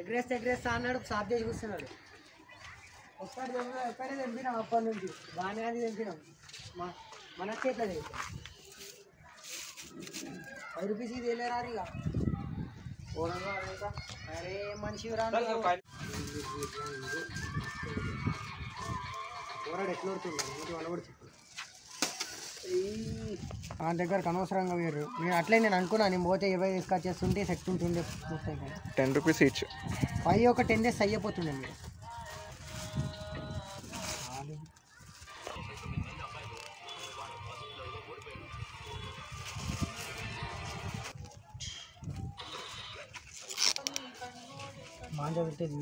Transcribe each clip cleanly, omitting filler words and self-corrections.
ఎగ్రెస్ అన్నాడు సాఫ్ చేసి కూర్చున్నాడు ఒక్కడే తెంపినాం అప్పటి నుంచి బాగానే అది తెంపినాం మన చేతిలో 5 రూపీస్ ఇది వెళ్ళారు ఇక అరే మనిషి రాడు ఎట్లడుతుంది అనబడి ఆ దగ్గరకు అనవసరంగా వేరు నేను అట్లే నేను అనుకున్నాను నేను పోతే 20 తీసుకొచ్చేస్తుంటే సెట్ ఉంటుండే 10 రూపీస్ ఈచ్ 5 ఒక 10 డేస్ అయ్యిపోతుండే మీరు మాంజా పెట్టేది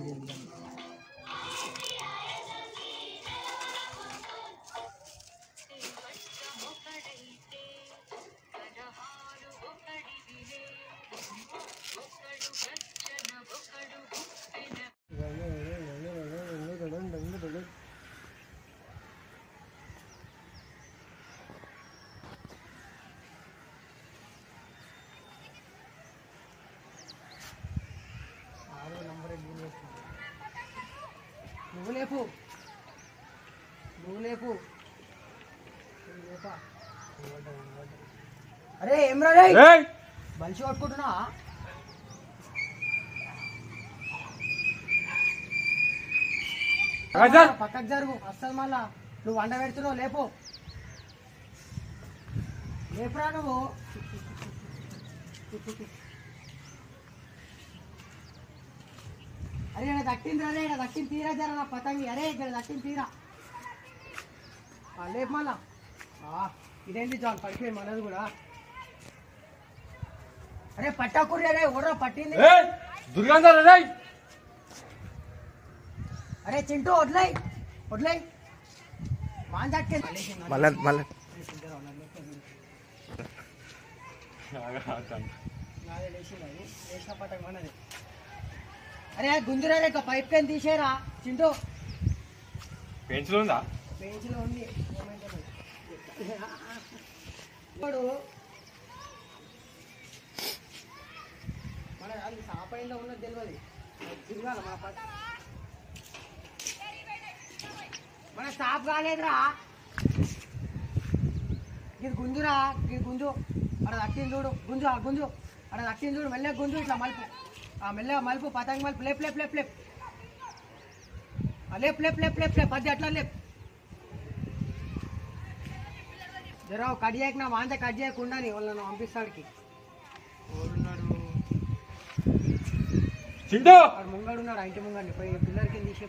నువ్వు లేపు అరే ఏమ్రా బలిసి కొట్టుకుంటున్నా పక్కకు జరుగు అస్సలు మళ్ళా నువ్వు వంట పెడుతున్నావు లేపురా నువ్వు అరే ఇక్కడ దట్టిందిరా ఇక్కడ దట్టింది తీరా జర నా పతంగి అరే ఇక్కడ దట్టింది తీరా లేపు మళ్ళా ఇదేంటి జాన్ పడిపోయి మనది కూడా అరే పట్టాకుర్రి అరే ఓడరా పట్టింది అరే చింటూ వడ్లై మాంజాట్కే లేచిన పట్టక మనది అరే గుంజురా రేక పైప్ కని తీసేరా చింటూ పెన్సిల్ ఉందా పెన్సిల్ ఉంది మన అది సాపైలో ఉన్నది తెలియదు తిరగాలి మన స్టాప్ కాలేదురా ఇది గుంజురా ఇది గుంజు అక్కడ దట్టింది చూడు గుంజు అక్కడ దట్టింది చూడు మెల్లగా గుంజు ఇట్లా మలుపు మెల్లగా మలుపు పతంగి మలుపు లేప్ పది అట్లా లేప్ జరా కట్ చేయక నా వాంత కట్ చేయకుండా వాళ్ళను పంపిస్తాడికి ముంగడు ఉన్నాడు ఇంటి ముంగండి పోయి పిల్లలకి తీసి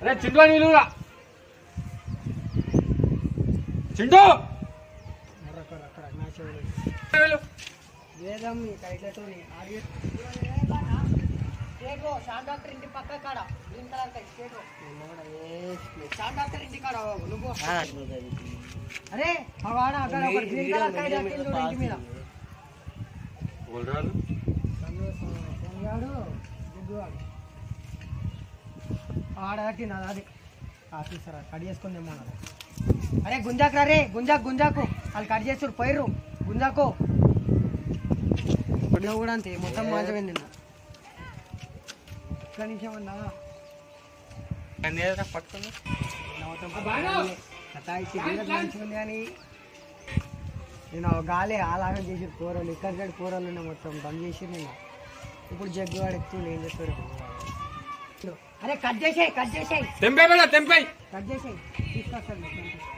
వేదం కైట్లతో షాన్ డాక్టర్ ఇంటి పక్క కాడ గ్రీన్ కలర్ షాన్ డాక్టర్ ఇంటి కాడ నువ్వు అరే వాడ అక్కడ ఒక గ్రీన్ కలర్ కైట్ కట్టిండు ఇంటి మీద ఆడ కట్టింది అది తీసారా కట్ చేసుకుని ఏమన్నారు అరే గుంజాకు రే గుంజాకు వాళ్ళు కట్ చేస్తారు పోయిర్రు గుంజాకు కూడా అంతే మొత్తం మాంచమైంది నిన్న ఒక్క నిమిషం అన్నా మంచిగా కానీ నేను గాలి అలాగం చేసి కూరలు ఇక్కడ కూరలు ఉన్నాయి మొత్తం బంద్ చేసి నిన్న ఇప్పుడు జగ్గు వాడు ఎక్కువ ఏం చేస్తారు అరే కట్ చేసేయి తీసుకొస్తాను